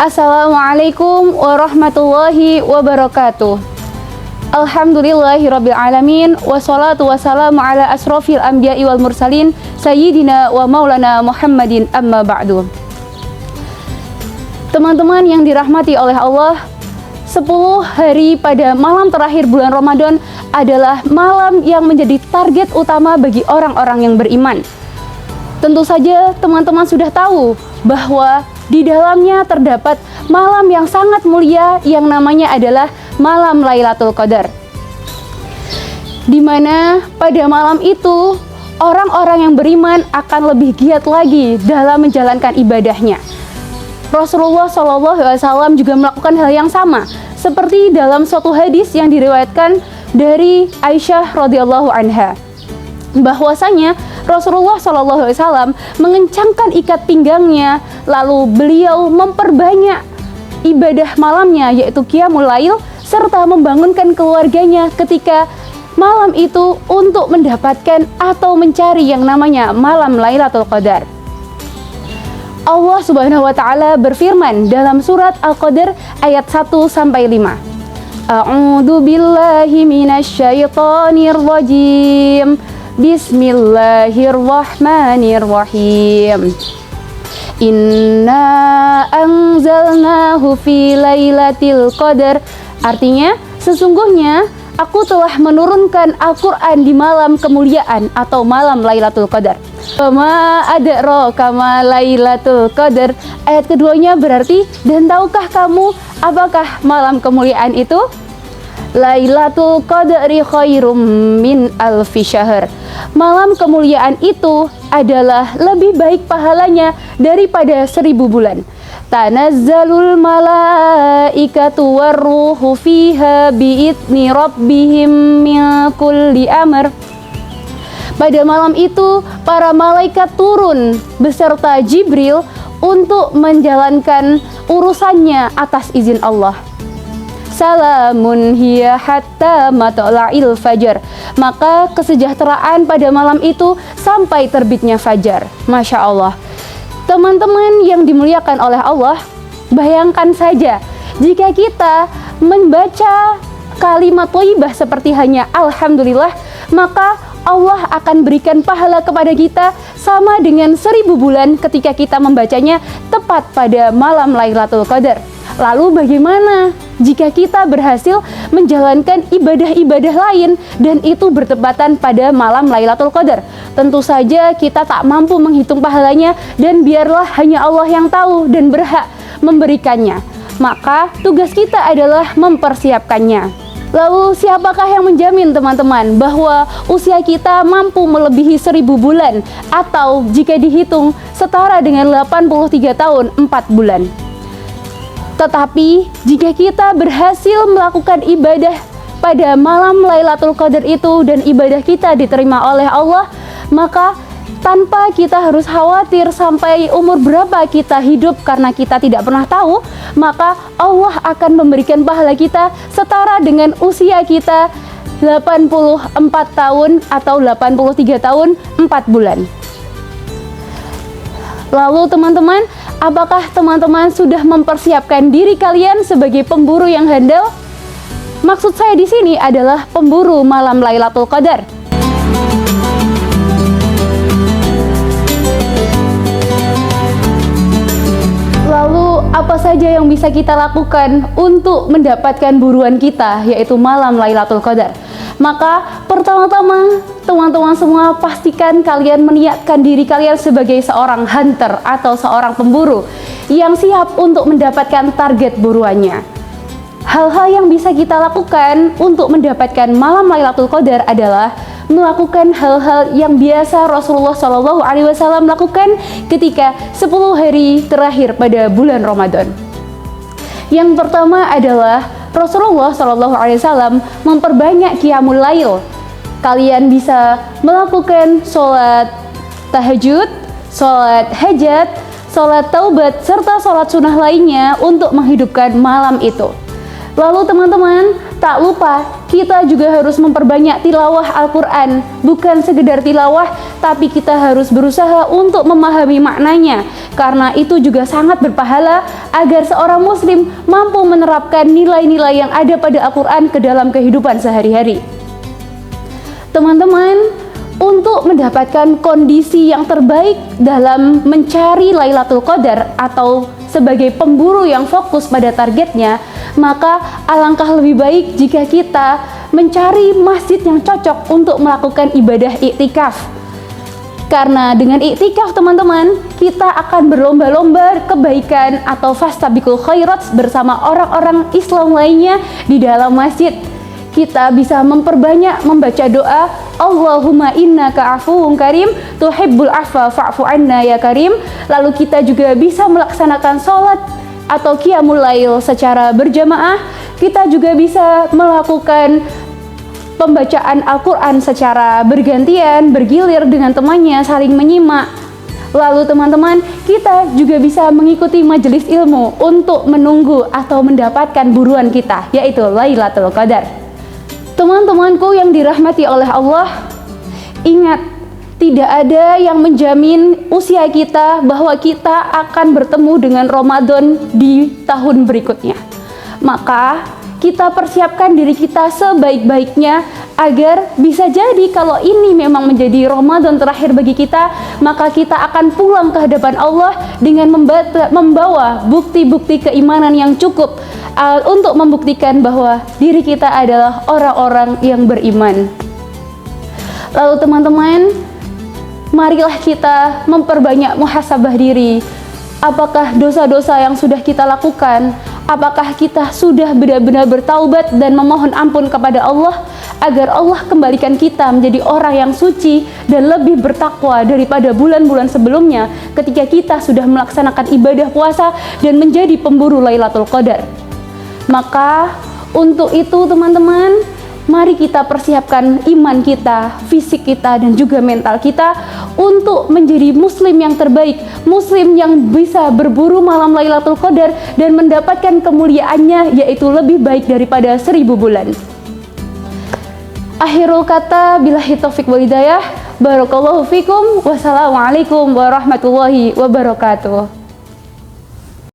Assalamualaikum warahmatullahi wabarakatuh. Alhamdulillahirabbil alamin wassalatu wassalamu ala asrofil anbiya'i wal mursalin sayyidina wa maulana Muhammadin amma ba'du. Teman-teman yang dirahmati oleh Allah, 10 hari pada malam terakhir bulan Ramadan adalah malam yang menjadi target utama bagi orang-orang yang beriman. Tentu saja teman-teman sudah tahu bahwa di dalamnya terdapat malam yang sangat mulia yang namanya adalah malam Lailatul Qadar. Di mana pada malam itu orang-orang yang beriman akan lebih giat lagi dalam menjalankan ibadahnya. Rasulullah SAW juga melakukan hal yang sama, seperti dalam suatu hadis yang diriwayatkan dari Aisyah radhiyallahu anha, bahwasanya Rasulullah SAW mengencangkan ikat pinggangnya, lalu beliau memperbanyak ibadah malamnya, yaitu qiyamul lail, serta membangunkan keluarganya ketika malam itu untuk mendapatkan atau mencari yang namanya malam Lailatul Qadar. Allah Subhanahu wa taala berfirman dalam surat Al-Qadar ayat 1-5. A'udzu billahi minasyaitonir rajim. Bismillahirrahmanirrahim. Inna anzalnahu fi lailatul qadar. Artinya, sesungguhnya aku telah menurunkan Al-Quran di malam kemuliaan atau malam Lailatul Qadar. Kama adraka ma Lailatul Qadar. Ayat keduanya berarti, dan tahukah kamu apakah malam kemuliaan itu? Lailatul Qadri khairum min alfi syahr. Malam kemuliaan itu adalah lebih baik pahalanya daripada 1000 bulan. Tanazzalul malaikatu warruhu fiha bi'idni rabbihim min kulli amr. Pada malam itu para malaikat turun beserta Jibril untuk menjalankan urusannya atas izin Allah. Salamun hiya hatta matla'il fajar. Maka kesejahteraan pada malam itu sampai terbitnya fajar. Masya Allah. Teman-teman yang dimuliakan oleh Allah, bayangkan saja jika kita membaca kalimat thayyibah seperti hanya Alhamdulillah, maka Allah akan berikan pahala kepada kita sama dengan 1000 bulan ketika kita membacanya tepat pada malam Lailatul Qadar. Lalu bagaimana jika kita berhasil menjalankan ibadah-ibadah lain dan itu bertepatan pada malam Lailatul Qadar? Tentu saja kita tak mampu menghitung pahalanya dan biarlah hanya Allah yang tahu dan berhak memberikannya. Maka tugas kita adalah mempersiapkannya. Lalu siapakah yang menjamin teman-teman bahwa usia kita mampu melebihi 1000 bulan atau jika dihitung setara dengan 83 tahun 4 bulan? Tetapi jika kita berhasil melakukan ibadah pada malam Lailatul Qadar itu dan ibadah kita diterima oleh Allah, maka tanpa kita harus khawatir sampai umur berapa kita hidup karena kita tidak pernah tahu, maka Allah akan memberikan pahala kita setara dengan usia kita 84 tahun atau 83 tahun 4 bulan. Lalu teman-teman, apakah teman-teman sudah mempersiapkan diri kalian sebagai pemburu yang handal? Maksud saya di sini adalah pemburu malam Lailatul Qadar. Lalu apa saja yang bisa kita lakukan untuk mendapatkan buruan kita, yaitu malam Lailatul Qadar? Maka pertama-tama teman-teman semua pastikan kalian meniatkan diri kalian sebagai seorang hunter atau seorang pemburu yang siap untuk mendapatkan target buruannya. Hal-hal yang bisa kita lakukan untuk mendapatkan malam Lailatul Qadar adalah melakukan hal-hal yang biasa Rasulullah SAW lakukan ketika 10 hari terakhir pada bulan Ramadan. Yang pertama adalah Rasulullah SAW memperbanyak qiyamul lail. Kalian bisa melakukan sholat tahajud, sholat hajat, sholat taubat, serta sholat sunnah lainnya untuk menghidupkan malam itu. Lalu teman-teman, Tak lupa, kita juga harus memperbanyak tilawah Al-Quran. Bukan sekedar tilawah, tapi kita harus berusaha untuk memahami maknanya. Karena itu juga sangat berpahala agar seorang muslim mampu menerapkan nilai-nilai yang ada pada Al-Quran ke dalam kehidupan sehari-hari. Teman-teman, untuk mendapatkan kondisi yang terbaik dalam mencari Lailatul Qadar atau sebagai pemburu yang fokus pada targetnya, maka alangkah lebih baik jika kita mencari masjid yang cocok untuk melakukan ibadah iktikaf. Karena dengan iktikaf, teman-teman, kita akan berlomba-lomba kebaikan atau fastabiqul khairat bersama orang-orang Islam lainnya di dalam masjid. Kita bisa memperbanyak membaca doa Allahumma innaka afuwun karim tuhibbul afwa fa'fu anna ya karim. Lalu kita juga bisa melaksanakan sholat atau qiyamul lail secara berjamaah. Kita juga bisa melakukan pembacaan Al-Quran secara bergantian, bergilir dengan temannya, saling menyimak. Lalu teman-teman, kita juga bisa mengikuti majelis ilmu untuk menunggu atau mendapatkan buruan kita, yaitu Lailatul Qadar. Teman-temanku yang dirahmati oleh Allah, ingat, tidak ada yang menjamin usia kita bahwa kita akan bertemu dengan Ramadan di tahun berikutnya. Maka kita persiapkan diri kita sebaik-baiknya agar bisa jadi kalau ini memang menjadi Ramadan terakhir bagi kita, maka kita akan pulang ke hadapan Allah dengan membawa bukti-bukti keimanan yang cukup untuk membuktikan bahwa diri kita adalah orang-orang yang beriman. Lalu teman-teman, marilah kita memperbanyak muhasabah diri. Apakah dosa-dosa yang sudah kita lakukan, apakah kita sudah benar-benar bertaubat dan memohon ampun kepada Allah agar Allah kembalikan kita menjadi orang yang suci dan lebih bertakwa daripada bulan-bulan sebelumnya ketika kita sudah melaksanakan ibadah puasa dan menjadi pemburu Lailatul Qadar. Maka untuk itu teman-teman, mari kita persiapkan iman kita, fisik kita, dan juga mental kita untuk menjadi muslim yang terbaik, muslim yang bisa berburu malam Lailatul Qadar dan mendapatkan kemuliaannya, yaitu lebih baik daripada 1000 bulan. Akhirul kata, billahi taufiq wal hidayah. Barakallahu fikum. Wassalamualaikum warahmatullahi wabarakatuh.